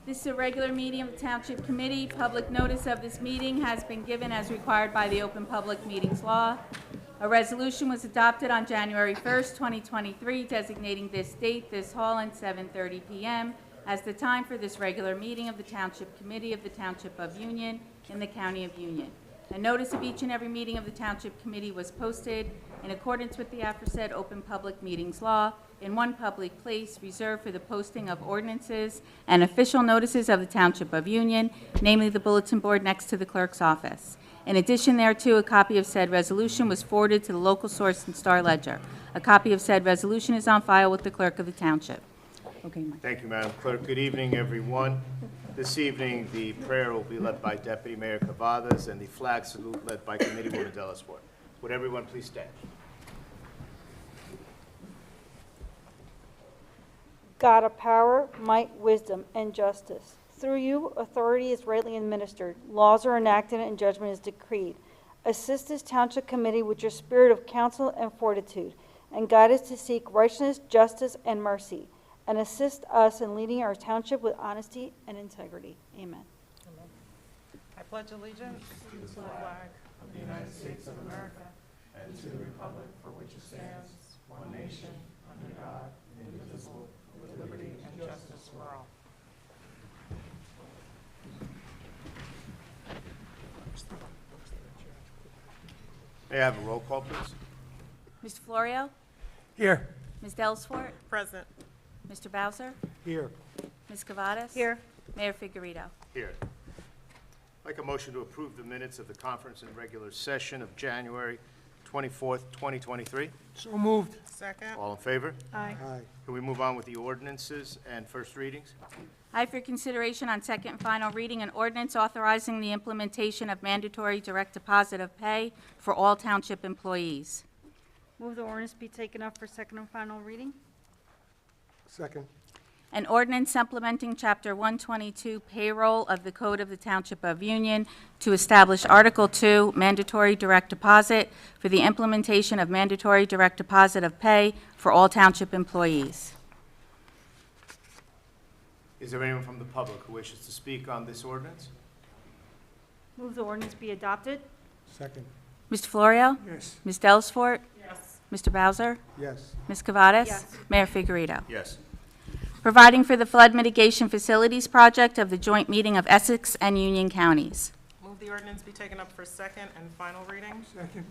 This is a regular meeting of the Township Committee. Public notice of this meeting has been given as required by the Open Public Meetings Law. A resolution was adopted on January 1st, 2023, designating this date, this hall, and 7:30 p.m. as the time for this regular meeting of the Township Committee of the Township of Union in the County of Union. A notice of each and every meeting of the Township Committee was posted in accordance with the aforesaid Open Public Meetings Law in one public place reserved for the posting of ordinances and official notices of the Township of Union, namely the bulletin board next to the clerk's office. In addition thereto, a copy of said resolution was forwarded to the local source and Star Ledger. A copy of said resolution is on file with the clerk of the township. Okay, Mike. Thank you, Madam Clerk. Good evening, everyone. This evening, the prayer will be led by Deputy Mayor Cavadas and the flag salute led by Committeewoman Delasport. Would everyone please stand? God of power, might, wisdom, and justice. Through you, authority is rightly administered, laws are enacted, and judgment is decreed. Assist this Township Committee with your spirit of counsel and fortitude, and guide us to seek righteousness, justice, and mercy, and assist us in leading our township with honesty and integrity. Amen. I pledge allegiance to the flag of the United States of America and to the republic for which it stands, one nation, under God, indivisible, with liberty and justice for all. May I have a roll call, please? Mr. Florio? Here. Ms. Delasport? Present. Mr. Bowser? Here. Ms. Cavadas? Here. Mayor Figueredo? Here. I'd like a motion to approve the minutes of the conference and regular session of January 24th, 2023. So moved. Second. All in favor? Aye. Aye. Can we move on with the ordinances and first readings? I, for consideration on second and final reading, an ordinance authorizing the implementation of mandatory direct deposit of pay for all township employees. Move the ordinance be taken up for second and final reading. Second. An ordinance supplementing Chapter 122 payroll of the Code of the Township of Union to establish Article 2 mandatory direct deposit for the implementation of mandatory direct deposit of pay for all township employees. Is there anyone from the public who wishes to speak on this ordinance? Move the ordinance be adopted. Second. Mr. Florio? Yes. Ms. Delasport? Yes. Mr. Bowser? Yes. Ms. Cavadas? Yes. Mayor Figueredo? Yes. Providing for the Flood Mitigation Facilities Project of the joint meeting of Essex and Union Counties. Move the ordinance be taken up for second and final reading. Second.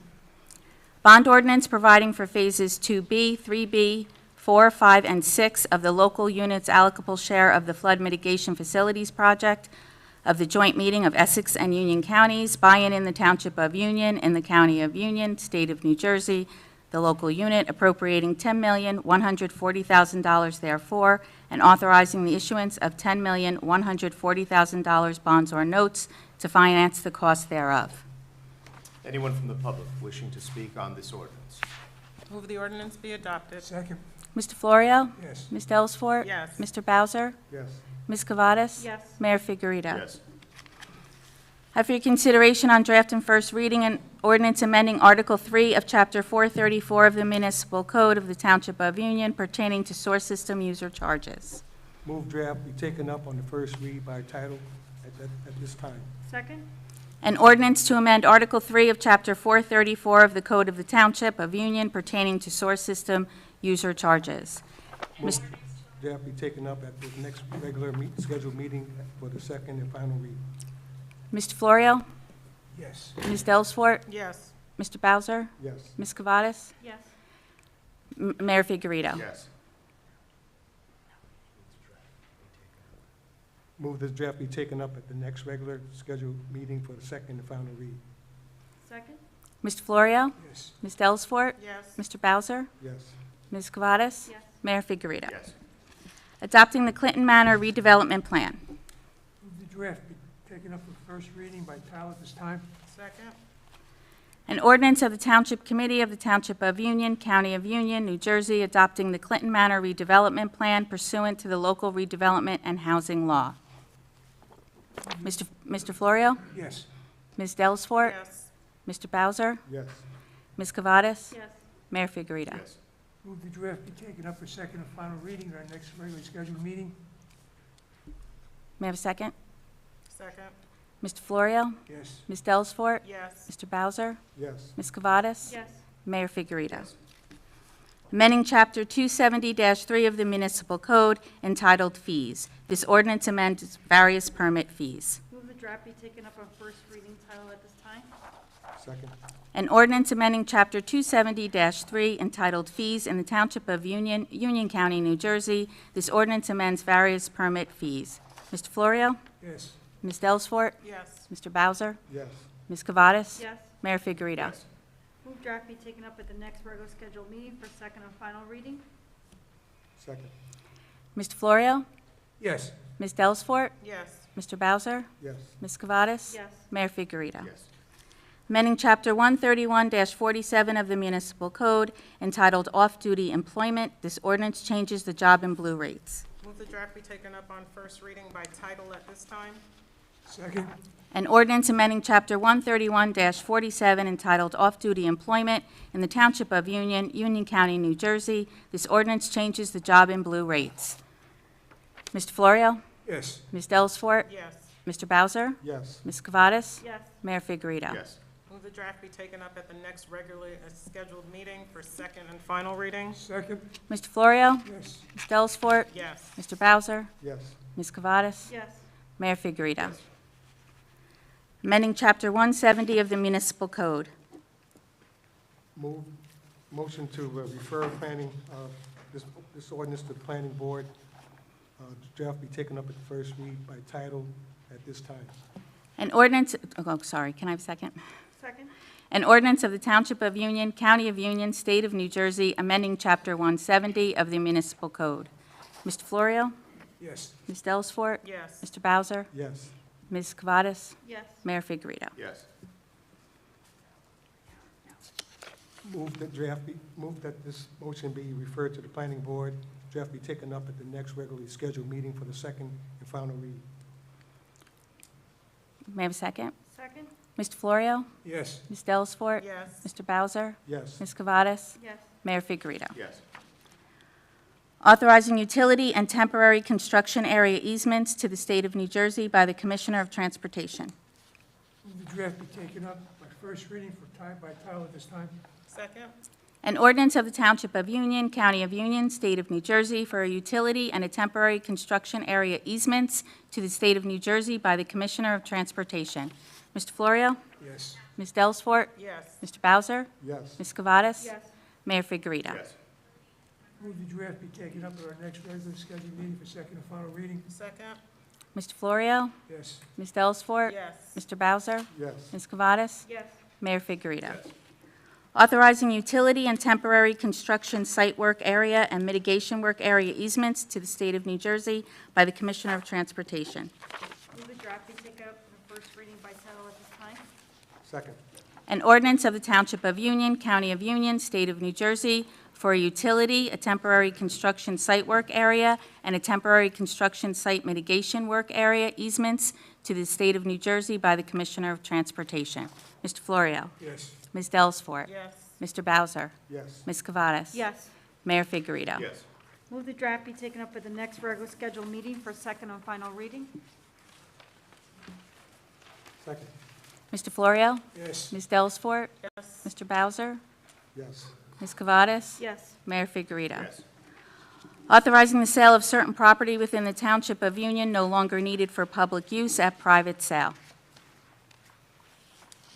Bond ordinance providing for phases 2B, 3B, 4, 5, and 6 of the local unit's allocable share of the Flood Mitigation Facilities Project of the joint meeting of Essex and Union Counties, buy-in in the Township of Union, in the County of Union, State of New Jersey, the local unit appropriating $10,140,000 therefore, and authorizing the issuance of $10,140,000 bonds or notes to finance the cost thereof. Anyone from the public wishing to speak on this ordinance? Move the ordinance be adopted. Second. Mr. Florio? Yes. Ms. Delasport? Yes. Mr. Bowser? Yes. Ms. Cavadas? Yes. Mayor Figueredo? Yes. I have for your consideration on draft and first reading an ordinance amending Article 3 of Chapter 434 of the Municipal Code of the Township of Union pertaining to source system user charges. Move draft be taken up on the first read by title at this time. Second. An ordinance to amend Article 3 of Chapter 434 of the Code of the Township of Union pertaining to source system user charges. Move draft be taken up at the next regular scheduled meeting for the second and final read. Mr. Florio? Yes. Ms. Delasport? Yes. Mr. Bowser? Yes. Ms. Cavadas? Yes. Mayor Figueredo? Yes. Move this draft be taken up at the next regular scheduled meeting for the second and final read. Second. Mr. Florio? Yes. Ms. Delasport? Yes. Mr. Bowser? Yes. Ms. Cavadas? Yes. Mayor Figueredo? Yes. Adopting the Clinton Manor redevelopment plan. Move the draft be taken up for first reading by title at this time. Second. An ordinance of the Township Committee of the Township of Union, County of Union, New Jersey, adopting the Clinton Manor redevelopment plan pursuant to the local redevelopment and housing law. Mr. Florio? Yes. Ms. Delasport? Yes. Mr. Bowser? Yes. Ms. Cavadas? Yes. Mayor Figueredo? Yes. Move the draft be taken up for second and final reading at our next regularly scheduled meeting. May I have a second? Second. Mr. Florio? Yes. Ms. Delsfort? Yes. Mr. Bowser? Yes. Ms. Cavadis? Yes. Mayor Figurito. Amending Chapter 270-3 of the Municipal Code entitled Fees. This ordinance amends various permit fees. Move the draft be taken up on first reading title at this time. Second. An ordinance amending Chapter 270-3 entitled Fees in the Township of Union, Union County, New Jersey. This ordinance amends various permit fees. Mr. Florio? Yes. Ms. Delsfort? Yes. Mr. Bowser? Yes. Ms. Cavadis? Yes. Mayor Figurito. Yes. Move draft be taken up at the next regular scheduled meeting for second and final reading. Second. Mr. Florio? Yes. Ms. Delsfort? Yes. Mr. Bowser? Yes. Ms. Cavadis? Yes. Mayor Figurito. Yes. Amending Chapter 131-47 of the Municipal Code entitled Off-Duty Employment. This ordinance changes the job and blue rates. Move the draft be taken up on first reading by title at this time. Second. An ordinance amending Chapter 131-47 entitled Off-Duty Employment in the Township of Union, Union County, New Jersey. This ordinance changes the job and blue rates. Mr. Florio? Yes. Ms. Delsfort? Yes. Mr. Bowser? Yes. Ms. Cavadis? Yes. Mayor Figurito. Yes. Move the draft be taken up at the next regularly scheduled meeting for second and final reading. Second. Mr. Florio? Yes. Ms. Delsfort? Yes. Mr. Bowser? Yes. Ms. Cavadis? Yes. Mayor Figurito. Amending Chapter 170 of the Municipal Code. Motion to refer planning, this ordinance to the planning board. The draft be taken up at the first read by title at this time. An ordinance, oh, sorry, can I have a second? Second. An ordinance of the Township of Union, County of Union, State of New Jersey, amending Chapter 170 of the Municipal Code. Mr. Florio? Yes. Ms. Delsfort? Yes. Mr. Bowser? Yes. Ms. Cavadis? Yes. Mayor Figurito. Yes. Move that this motion be referred to the planning board. Draft be taken up at the next regularly scheduled meeting for the second and final read. May I have a second? Second. Mr. Florio? Yes. Ms. Delsfort? Yes. Mr. Bowser? Yes. Ms. Cavadis? Yes. Mayor Figurito. Yes. Authorizing utility and temporary construction area easements to the State of New Jersey by the Commissioner of Transportation. Move the draft be taken up by first reading by title at this time. Second. An ordinance of the Township of Union, County of Union, State of New Jersey for a utility and a temporary construction area easements to the State of New Jersey by the Commissioner of Transportation. Mr. Florio? Yes. Ms. Delsfort? Yes. Mr. Bowser? Yes. Ms. Cavadis? Yes. Mayor Figurito. Yes. Move the draft be taken up at our next regular scheduled meeting for second and final reading. Second. Mr. Florio? Yes. Ms. Delsfort? Yes. Mr. Bowser? Yes. Ms. Cavadis? Yes. Mayor Figurito. Yes. Authorizing utility and temporary construction site work area and mitigation work area easements to the State of New Jersey by the Commissioner of Transportation. Move the draft be taken up for first reading by title at this time. Second. An ordinance of the Township of Union, County of Union, State of New Jersey for a utility, a temporary construction site work area, and a temporary construction site mitigation work area easements to the State of New Jersey by the Commissioner of Transportation. Mr. Florio. Yes. Ms. Delsfort. Yes. Mr. Bowser. Yes. Ms. Cavadis. Yes. Mayor Figurito. Yes. Move the draft be taken up at the next regular scheduled meeting for second and final reading. Second. Mr. Florio. Yes. Ms. Delsfort. Yes. Mr. Bowser. Yes. Ms. Cavadis. Yes. Mayor Figurito. Yes. Authorizing the sale of certain property within the Township of Union no longer needed for public use at private sale.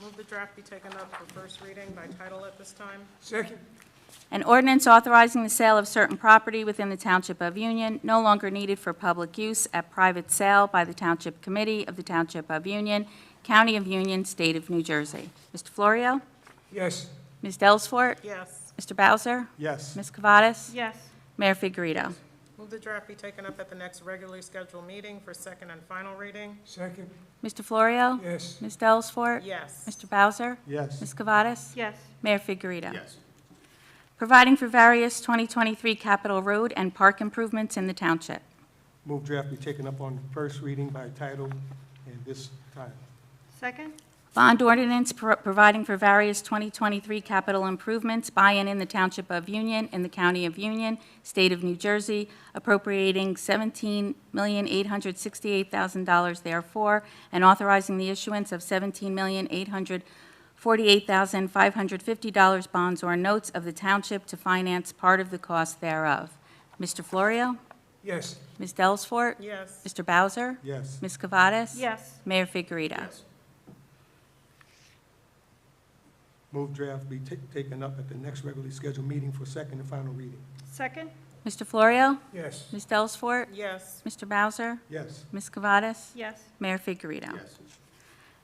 Move the draft be taken up for first reading by title at this time. Second. An ordinance authorizing the sale of certain property within the Township of Union no longer needed for public use at private sale by the Township Committee of the Township of Union, County of Union, State of New Jersey. Mr. Florio? Yes. Ms. Delsfort? Yes. Mr. Bowser? Yes. Ms. Cavadis? Yes. Mayor Figurito. Move the draft be taken up at the next regularly scheduled meeting for second and final reading. Second. Mr. Florio? Yes. Ms. Delsfort? Yes. Mr. Bowser? Yes. Ms. Cavadis? Yes. Mayor Figurito. Yes. Providing for various 2023 capital road and park improvements in the township. Move draft be taken up on first reading by title and this time. Second. Bond ordinance providing for various 2023 capital improvements by and in the Township of Union, in the County of Union, State of New Jersey, appropriating $17,868,000 therefore, and authorizing the issuance of $17,848,550 bonds or notes of the Township to finance part of the cost thereof. Mr. Florio? Yes. Ms. Delsfort? Yes. Mr. Bowser? Yes. Ms. Cavades? Yes. Mayor Figurito? Yes. Move draft be taken up at the next regularly scheduled meeting for second and final reading. Second? Mr. Florio? Yes. Ms. Delsfort? Yes. Mr. Bowser? Yes. Ms. Cavades? Yes. Mayor Figurito? Yes.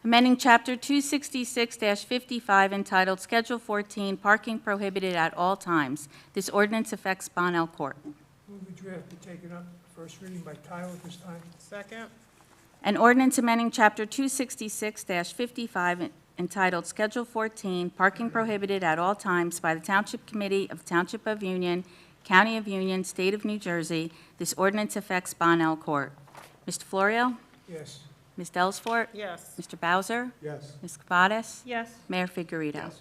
Amending Chapter 266-55 entitled Schedule 14, Parking Prohibited at All Times. This ordinance affects Bonnell Court. Move the draft be taken up, first reading by title at this time. Second. An ordinance amending Chapter 266-55 entitled Schedule 14, Parking Prohibited at All Times by the Township Committee of the Township of Union, County of Union, State of New Jersey. This ordinance affects Bonnell Court. Mr. Florio? Yes. Ms. Delsfort? Yes. Mr. Bowser? Yes. Ms. Cavades? Yes. Mayor Figurito? Yes.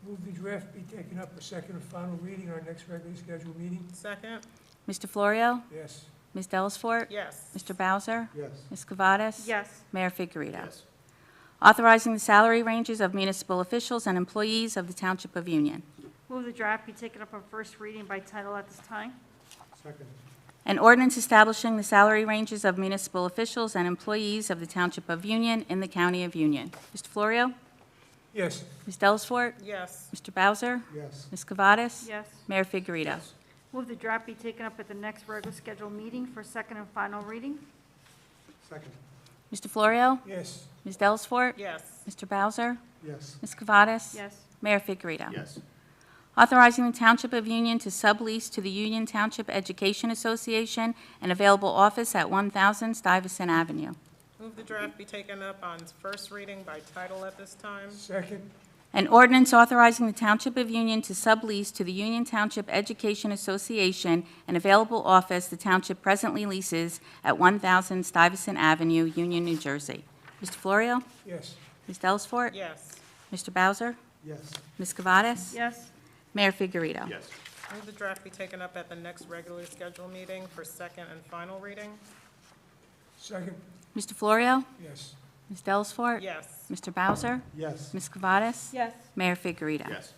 Move the draft be taken up for second and final reading our next regularly scheduled meeting. Second. Mr. Florio? Yes. Ms. Delsfort? Yes. Mr. Bowser? Yes. Ms. Cavades? Yes. Mayor Figurito? Yes. Authorizing the salary ranges of municipal officials and employees of the Township of Union. Move the draft be taken up on first reading by title at this time. Second. An ordinance establishing the salary ranges of municipal officials and employees of the Township of Union in the County of Union. Mr. Florio? Yes. Ms. Delsfort? Yes. Mr. Bowser? Yes. Ms. Cavades? Yes. Mayor Figurito? Yes. Move the draft be taken up at the next regular scheduled meeting for second and final reading. Second. Mr. Florio? Yes. Ms. Delsfort? Yes. Mr. Bowser? Yes. Ms. Cavades? Yes. Mayor Figurito? Yes. Authorizing the Township of Union to sublease to the Union Township Education Association an available office at 1,000 Stuyvesant Avenue. Move the draft be taken up on first reading by title at this time. Second. An ordinance authorizing the Township of Union to sublease to the Union Township Education Association an available office the Township presently leases at 1,000 Stuyvesant Avenue, Union, New Jersey. Mr. Florio? Yes. Ms. Delsfort? Yes. Mr. Bowser? Yes. Ms. Cavades? Yes. Mayor Figurito? Yes. Move the draft be taken up at the next regularly scheduled meeting for second and final reading. Second. Mr. Florio? Yes. Ms. Delsfort? Yes. Mr. Bowser? Yes. Ms. Cavades? Yes. Mayor Figurito? Yes.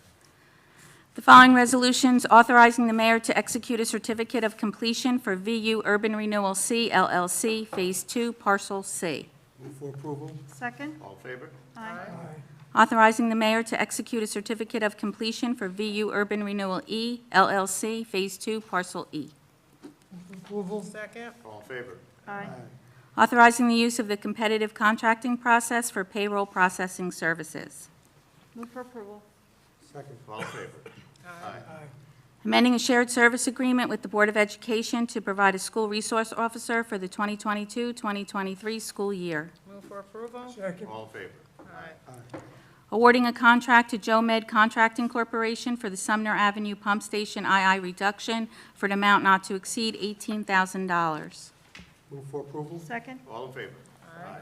The following resolutions authorizing the mayor to execute a certificate of completion for VU Urban Renewal C LLC Phase 2, Parcel C. Move for approval. Second? All in favor? Aye. Aye. Authorizing the mayor to execute a certificate of completion for VU Urban Renewal E LLC Phase 2, Parcel E. Move for approval. Second. All in favor? Aye. Authorizing the use of the competitive contracting process for payroll processing services. Move for approval. Second. All in favor? Aye. Aye. Amending a shared service agreement with the Board of Education to provide a school resource officer for the 2022-2023 school year. Move for approval. Second. All in favor? Aye. Aye. Awarding a contract to Joe Med Contracting Corporation for the Sumner Avenue Pump Station II reduction for an amount not to exceed $18,000. Move for approval. Second? All in favor? Aye.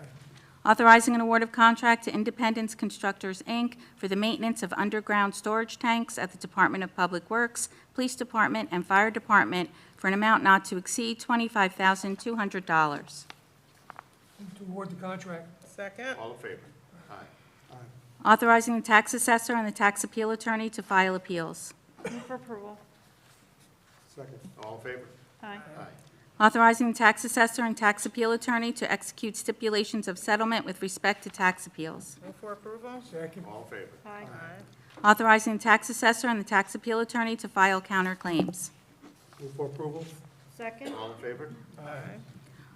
Authorizing an award of contract to Independence Constructors, Inc. for the maintenance of underground storage tanks at the Department of Public Works, Police Department, and Fire Department for an amount not to exceed $25,200. Move to award the contract. Second. All in favor? Aye. Aye. Authorizing the tax assessor and the tax appeal attorney to file appeals. Move for approval. Second. All in favor? Aye. Aye. Authorizing the tax assessor and tax appeal attorney to execute stipulations of settlement with respect to tax appeals. Move for approval. Second. All in favor? Aye. Aye. Authorizing the tax assessor and the tax appeal attorney to file counterclaims. Move for approval. Second? All in favor? Aye.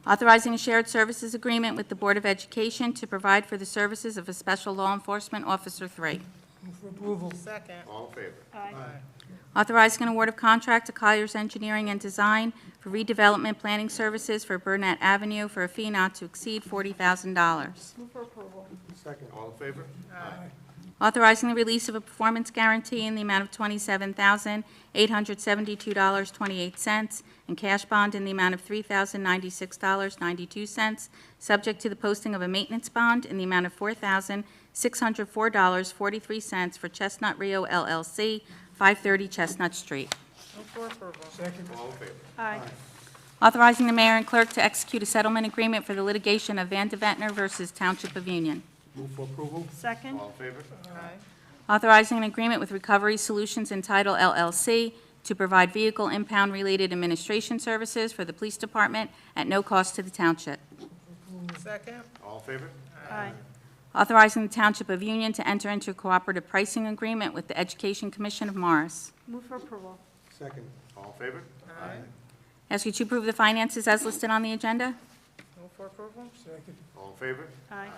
Authorizing a shared services agreement with the Board of Education to provide for the services of a Special Law Enforcement Officer 3. Move for approval. Second. All in favor? Aye. Authorizing an award of contract to Colliers Engineering and Design for redevelopment planning services for Burnett Avenue for a fee not to exceed $40,000. Move for approval. Second. All in favor? Aye. Authorizing the release of a performance guarantee in the amount of $27,872.28 and cash bond in the amount of $3,096.92, subject to the posting of a maintenance bond in the amount of $4,604.43 for Chestnut Rio LLC, 530 Chestnut Street. Move for approval. Second. All in favor? Aye. Authorizing the mayor and clerk to execute a settlement agreement for the litigation of Van de Ventnor versus Township of Union. Move for approval. Second. All in favor? Aye. Authorizing an agreement with Recovery Solutions Entitled LLC to provide vehicle impound-related administration services for the police department at no cost to the township. Second. All in favor? Aye. Authorizing the Township of Union to enter into a cooperative pricing agreement with the Education Commission of Morris. Move for approval. Second. All in favor? Aye. Ask you to approve the finances as listed on the agenda. Move for approval. Second. All in favor? Aye.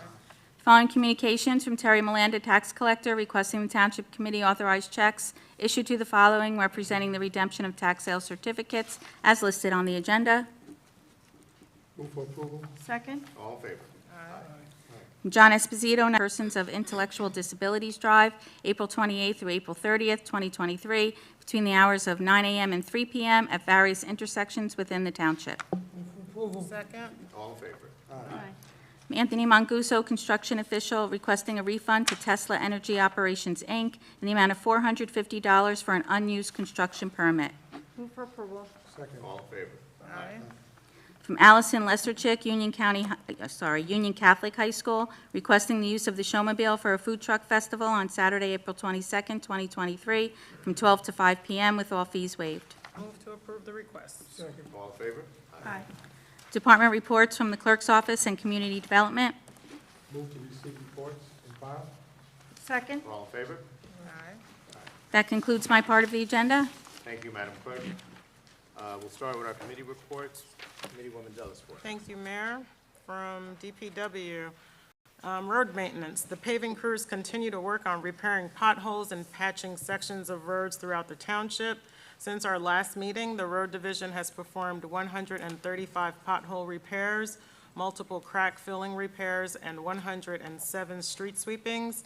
Following communications from Terry Milanda, Tax Collector, requesting the Township Committee authorize checks issued to the following representing the redemption of tax sale certificates as listed on the agenda. Move for approval. Second. All in favor? John Esposito, Persons of Intellectual Disabilities Drive, April 28th through April 30th, 2023, between the hours of 9 a.m. and 3 p.m. at various intersections within the township. Move for approval. Second. All in favor? Aye. Anthony Manguso, construction official, requesting a refund to Tesla Energy Operations, Inc. in the amount of $450 for an unused construction permit. Move for approval. Second. All in favor? Aye. From Allison Lesterchick, Union Catholic High School, requesting the use of the showmobile for a food truck festival on Saturday, April 22nd, 2023, from 12 to 5 p.m. with all fees waived. Move to approve the request. Second. All in favor? Aye. Department reports from the Clerk's Office and Community Development. Move to receive reports and file. Second. All in favor? Aye. That concludes my part of the agenda. Thank you, Madam Clerk. We'll start with our committee reports. Committeewoman Dellisworth. Thank you, Mayor. From DPW, road maintenance. The paving crews continue to work on repairing potholes and patching sections of roads throughout the township. Since our last meeting, the road division has performed 135 pothole repairs, multiple crack filling repairs, and 107 street sweepings.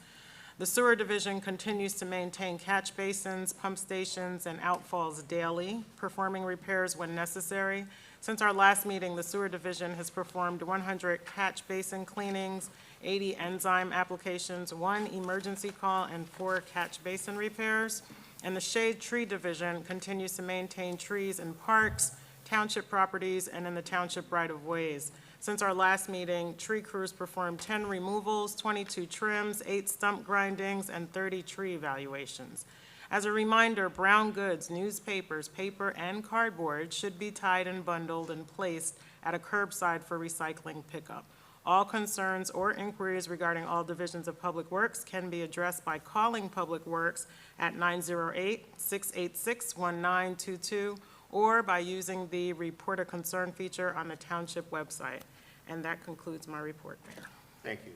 The sewer division continues to maintain catch basins, pump stations, and outfalls daily, performing repairs when necessary. Since our last meeting, the sewer division has performed 100 catch basin cleanings, 80 enzyme applications, 1 emergency call, and 4 catch basin repairs. And the shade tree division continues to maintain trees in parks, township properties, and in the township right-of-ways. Since our last meeting, tree crews performed 10 removals, 22 trims, 8 stump grindings, and 30 tree evaluations. As a reminder, brown goods, newspapers, paper, and cardboard should be tied and bundled and placed at a curbside for recycling pickup. All concerns or inquiries regarding all divisions of Public Works can be addressed by calling Public Works at 908-686-1922 or by using the Report a Concern feature on the Township website. And that concludes my report, Mayor. Thank you.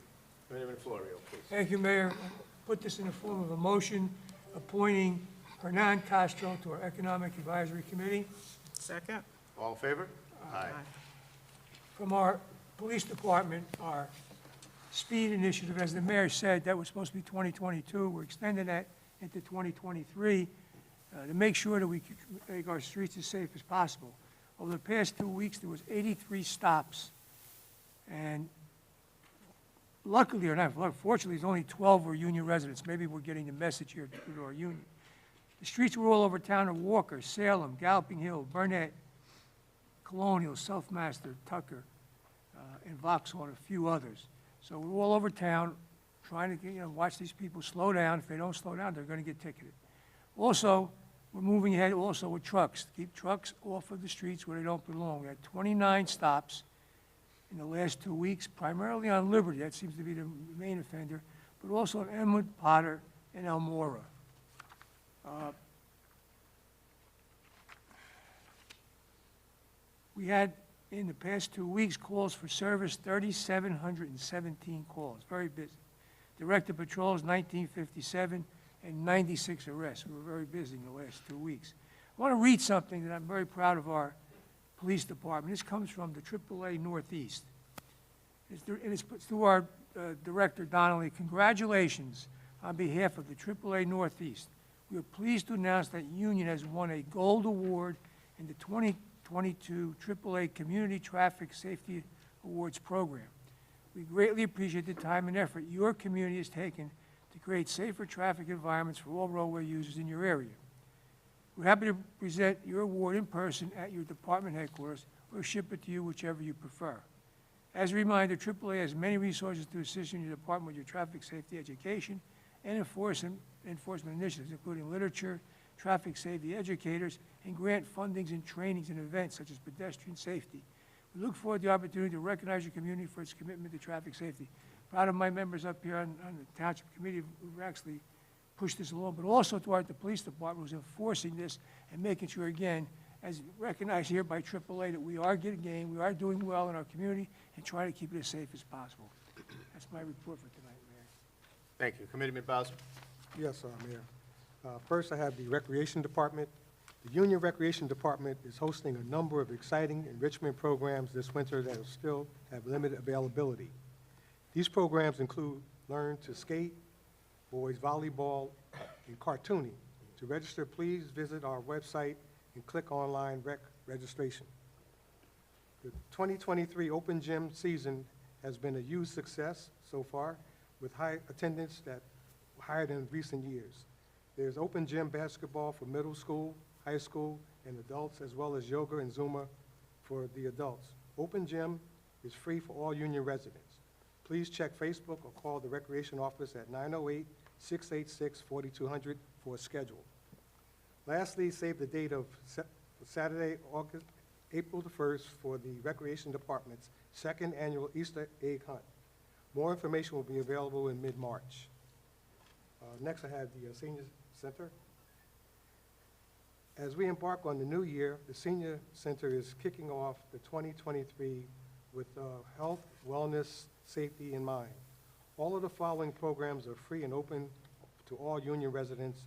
Committeeman Florio, please. Thank you, Mayor. Put this in the form of a motion appointing Hernan Castro to our Economic Advisory Committee. Second. All in favor? Aye. From our police department, our speed initiative, as the mayor said, that was supposed to be 2022. We're extending that into 2023 to make sure that we can make our streets as safe as possible. Over the past 2 weeks, there was 83 stops. And luckily or not, fortunately, there's only 12 were union residents. Maybe we're getting the message here to our union. The streets were all over town of Walker, Salem, Galloping Hill, Burnett, Colonial, South Master, Tucker, and Vauxhall, and a few others. So we're all over town trying to watch these people slow down. If they don't slow down, they're going to get ticketed. Also, we're moving ahead also with trucks. Keep trucks off of the streets where they don't belong. We had 29 stops in the last 2 weeks, primarily on Liberty. That seems to be the main offender, but also on Elmwood, Potter, and Elmora. We had, in the past 2 weeks, calls for service, 3,717 calls, very busy. Director patrols, 1957, and 96 arrests. We were very busy in the last 2 weeks. I want to read something that I'm very proud of our police department. This comes from the AAA Northeast. It's through our Director Donnelly. Congratulations on behalf of the AAA Northeast. We are pleased to announce that Union has won a Gold Award in the 2022 AAA Community Traffic Safety Awards program. We greatly appreciate the time and effort your community has taken to create safer traffic environments for all roadway users in your area. We're happy to present your award in person at your department headquarters or ship it to you, whichever you prefer. As a reminder, AAA has many resources to assist you in your department with your traffic safety education and enforcement initiatives, including literature, traffic safety educators, and grant fundings and trainings and events such as pedestrian safety. We look forward to the opportunity to recognize your community for its commitment to traffic safety. Proud of my members up here on the Township Committee who've actually pushed this along, but also to the police department who's enforcing this and making sure, again, as recognized here by AAA, that we are getting game, we are doing well in our community, and trying to keep it as safe as possible. That's my report for tonight, Mayor. Thank you. Committeeman Bowser. Yes, Mayor. First, I have the Recreation Department. The Union Recreation Department is hosting a number of exciting enrichment programs this winter that will still have limited availability. These programs include Learn to Skate, Boys Volleyball, and Cartooning. To register, please visit our website and click online rec registration. The 2023 Open Gym season has been a huge success so far, with high attendance that higher than recent years. There's Open Gym basketball for middle school, high school, and adults, as well as yoga and Zumba for the adults. Open Gym is free for all Union residents. Please check Facebook or call the Recreation Office at 908-686-4200 for a schedule. Lastly, save the date of Saturday, April the 1st for the Recreation Department's second annual Easter egg hunt. More information will be available in mid-March. Next, I have the Senior Center. As we embark on the new year, the Senior Center is kicking off the 2023 with health, wellness, safety in mind. All of the following programs are free and open to all Union residents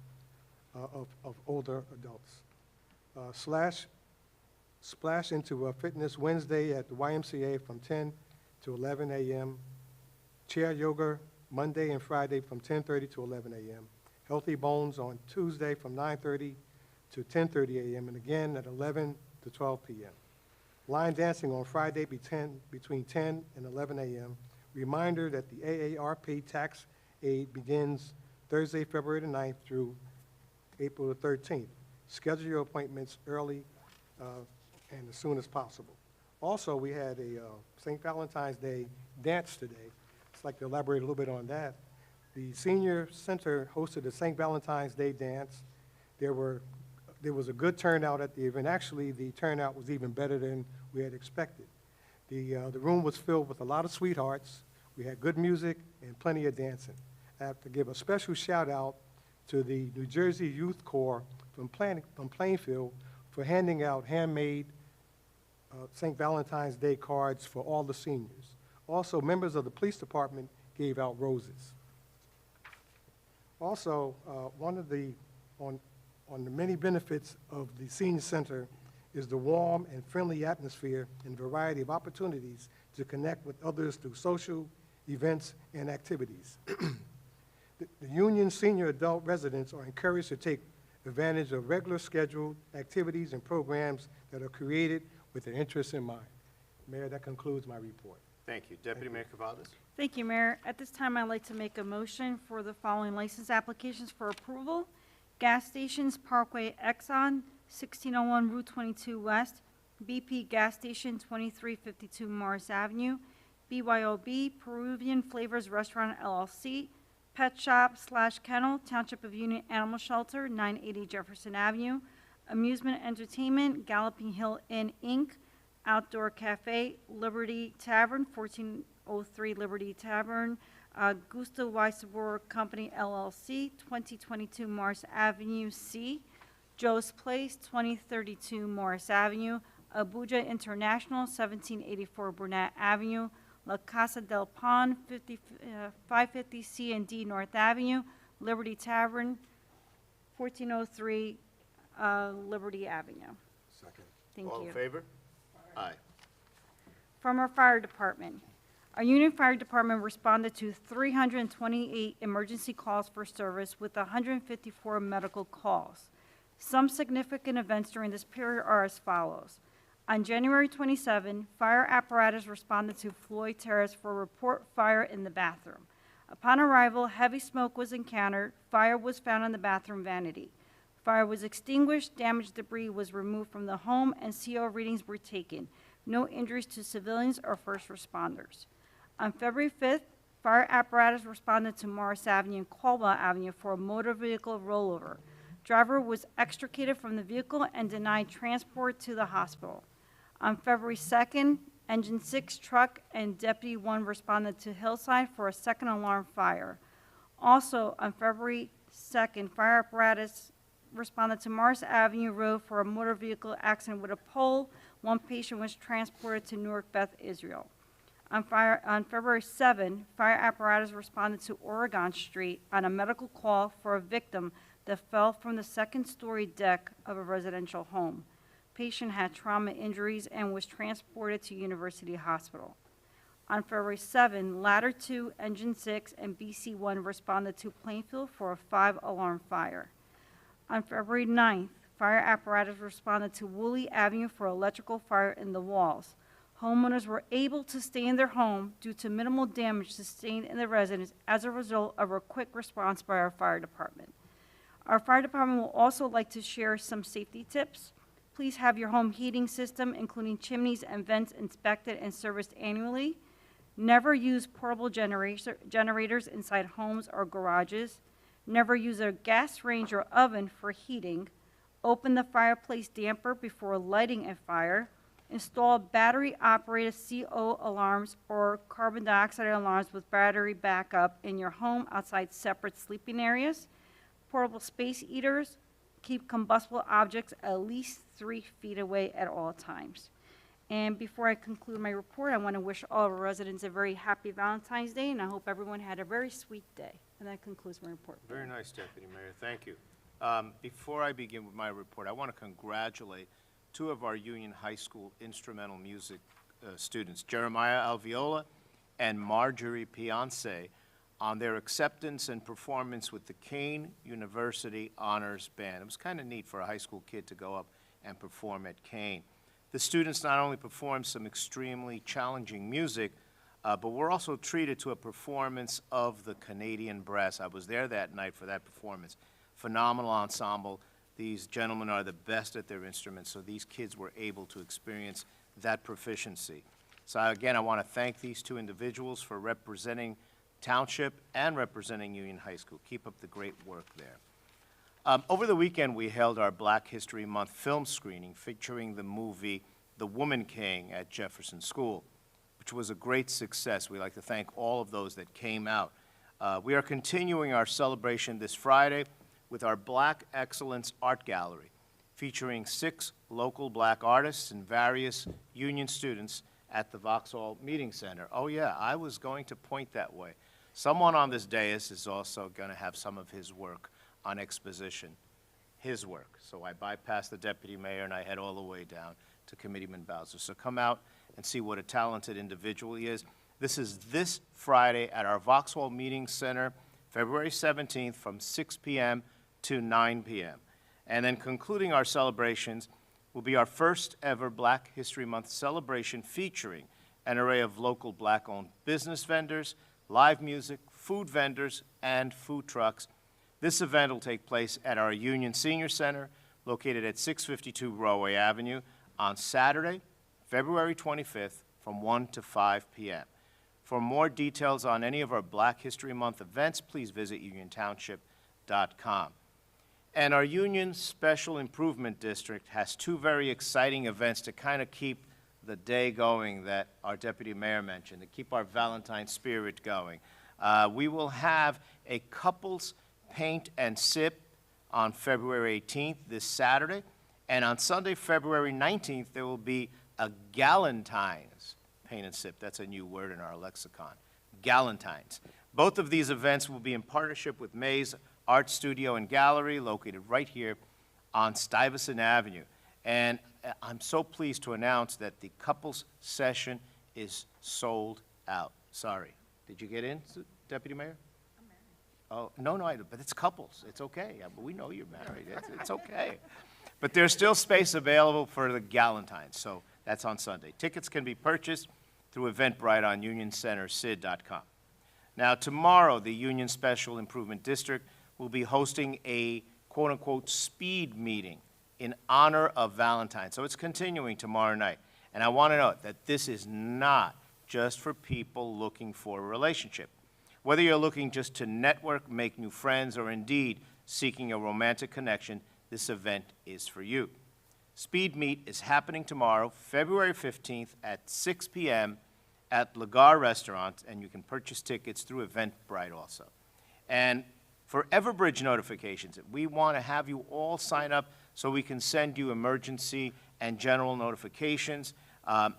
of older adults. Splash into Fitness Wednesday at the YMCA from 10 to 11 a.m. Chair yoga Monday and Friday from 10:30 to 11 a.m. Healthy Bones on Tuesday from 9:30 to 10:30 a.m. and again at 11 to 12 p.m. Line dancing on Friday between 10 and 11 a.m. Reminder that the AARP tax aid begins Thursday, February the 9th through April the 13th. Schedule your appointments early and as soon as possible. Also, we had a St. Valentine's Day dance today. I'd like to elaborate a little bit on that. The Senior Center hosted a St. Valentine's Day dance. There was a good turnout at the event. Actually, the turnout was even better than we had expected. The room was filled with a lot of sweethearts. We had good music and plenty of dancing. I have to give a special shout out to the New Jersey Youth Corps from Plainfield for handing out handmade St. Valentine's Day cards for all the seniors. Also, members of the police department gave out roses. Also, on the many benefits of the senior center is the warm and friendly atmosphere and variety of opportunities to connect with others through social events and activities. The Union senior adult residents are encouraged to take advantage of regular scheduled activities and programs that are created with their interests in mind. Mayor, that concludes my report. Thank you. Deputy Mayor Cavazos. Thank you, Mayor. At this time, I'd like to make a motion for the following license applications for approval. Gas stations, Parkway Exxon, 1601 Route 22 West, BP Gas Station, 2352 Morris Avenue, BYOB, Peruvian Flavors Restaurant LLC, Pet Shop / Kennel, Township of Union Animal Shelter, 980 Jefferson Avenue, Amusement Entertainment, Galloping Hill Inn, Inc., Outdoor Cafe, Liberty Tavern, 1403 Liberty Tavern, Gusto Weissenberg Company LLC, 2022 Morris Avenue C, Joe's Place, 2032 Morris Avenue, Abuja International, 1784 Burnett Avenue, La Casa del Pond, 550 C and D North Avenue, Liberty Tavern, 1403 Liberty Avenue. Second. Thank All you. in favor? Aye. From our fire department, Our Union Fire Department responded to 328 emergency calls for service with 154 medical calls. Some significant events during this period are as follows. On January 27, fire apparatus responded to Floyd Terrace for a report fire in the bathroom. Upon arrival, heavy smoke was encountered. Fire was found in the bathroom vanity. Fire was extinguished, damaged debris was removed from the home, and CO readings were taken. No injuries to civilians or first responders. On February 5th, fire apparatus responded to Morris Avenue and Caldwell Avenue for a motor vehicle rollover. Driver was extricated from the vehicle and denied transport to the hospital. On February 2nd, Engine 6 truck and Deputy 1 responded to Hillside for a second alarm fire. Also, on February 2nd, fire apparatus responded to Morris Avenue Road for a motor vehicle accident with a pole. One patient was transported to Newark Beth Israel. On February 7, fire apparatus responded to Oregon Street on a medical call for a victim that fell from the second-story deck of a residential home. Patient had trauma injuries and was transported to University Hospital. On February 7, Ladder 2, Engine 6, and BC 1 responded to Plainfield for a 5-alarm fire. On February 9th, fire apparatus responded to Woolley Avenue for electrical fire in the walls. Homeowners were able to stay in their home due to minimal damage sustained in the residence as a result of a quick response by our fire department. Our fire department will also like to share some safety tips. Please have your home heating system, including chimneys and vents, inspected and serviced annually. Never use portable generators inside homes or garages. Never use a gas range or oven for heating. Open the fireplace damper before lighting a fire. Install battery-operated CO alarms or carbon dioxide alarms with battery backup in your home outside separate sleeping areas. Portable space heaters. Keep combustible objects at least 3 feet away at all times. And before I conclude my report, I want to wish all of our residents a very happy Valentine's Day, and I hope everyone had a very sweet day. And that concludes my report. Very nice, Deputy Mayor. Thank you. Before I begin with my report, I want to congratulate 2 of our Union High School instrumental music students, Jeremiah Alviola and Marjorie Piance, on their acceptance and performance with the Kane University Honors Band. It was kind of neat for a high school kid to go up and perform at Kane. The students not only performed some extremely challenging music, but were also treated to a performance of the Canadian Brass. I was there that night for that performance. Phenomenal ensemble. These gentlemen are the best at their instruments, so these kids were able to experience that proficiency. So again, I want to thank these 2 individuals for representing Township and representing Union High School. Keep up the great work there. Over the weekend, we held our Black History Month film screening featuring the movie The Woman King at Jefferson School, which was a great success. We'd like to thank all of those that came out. We are continuing our celebration this Friday with our Black Excellence Art Gallery, featuring 6 local black artists and various Union students at the Vauxhall Meeting Center. Oh yeah, I was going to point that way. Someone on this dais is also going to have some of his work on exposition, his work. So I bypass the Deputy Mayor and I head all the way down to Committeeman Bowser. So come out and see what a talented individual he is. This is this Friday at our Vauxhall Meeting Center, February 17th from 6 p.m. to 9 p.m. And then concluding our celebrations will be our first ever Black History Month celebration featuring an array of local black-owned business vendors, live music, food vendors, and food trucks. This event will take place at our Union Senior Center, located at 652 Broadway Avenue, on Saturday, February 25th, from 1 to 5 p.m. For more details on any of our Black History Month events, please visit uniontownship.com. And our Union Special Improvement District has 2 very exciting events to kind of keep the day going that our Deputy Mayor mentioned, to keep our Valentine spirit going. We will have a couples paint and sip on February 18th, this Saturday, and on Sunday, February 19th, there will be a Galentine's paint and sip. That's a new word in our lexicon, Galentine's. Both of these events will be in partnership with May's Art Studio and Gallery, located right here on Stuyvesant Avenue. And I'm so pleased to announce that the couples session is sold out. Sorry. Did you get in, Deputy Mayor? I'm married. Oh, no, but it's couples. It's okay. Yeah, but we know you're married. It's okay. But there's still space available for the Galentines, so that's on Sunday. Tickets can be purchased through Eventbrite on unioncentersid.com. Now, tomorrow, the Union Special Improvement District will be hosting a quote-unquote speed meeting in honor of Valentine's. So it's continuing tomorrow night. And I want to note that this is not just for people looking for a relationship. Whether you're looking just to network, make new friends, or indeed seeking a romantic connection, this event is for you. Speed Meet is happening tomorrow, February 15th at 6 p.m. at Lagar Restaurant, and you can purchase tickets through Eventbrite also. And for Everbridge notifications, we want to have you all sign up so we can send you emergency and general notifications.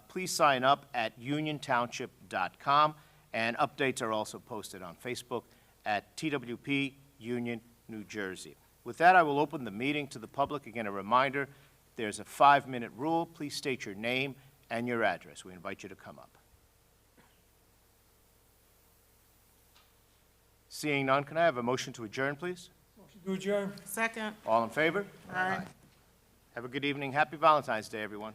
Please sign up at uniontownship.com, and updates are also posted on Facebook at TWP Union, New Jersey. With that, I will open the meeting to the public. Again, a reminder, there's a 5-minute rule. Please state your name and your address. We invite you to come up. Seeing none, can I have a motion to adjourn, please? Motion to adjourn. Second. All in favor? Aye. Have a good evening. Happy Valentine's Day, everyone.